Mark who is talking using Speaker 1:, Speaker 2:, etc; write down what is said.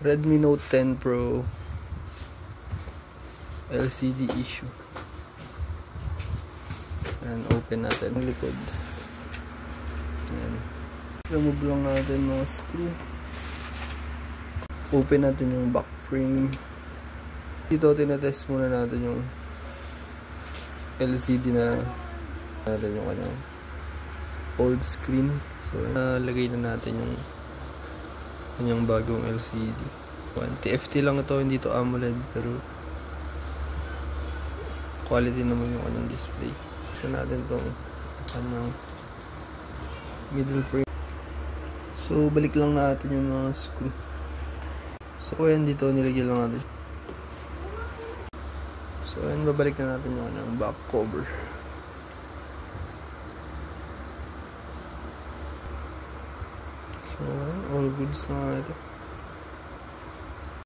Speaker 1: Redmi Note 10 Pro LCD issue. Ayan, open natin ang likod. Ayan. Remove lang natin mga screw. Open natin yung back frame. Dito tinatest muna natin yung LCD na natin yung kanyang old screen. So lagay na natin yung kanyang bagong LCD. TFT lang ito, hindi to AMOLED, pero quality naman yung kanyang display. Ito natin tong kanyang middle frame. So balik lang natin yung mga screw. So ayan, dito nilagyan lang natin. So ayan, babalik na natin yung kanyang back cover. So ayan, all goods na ito.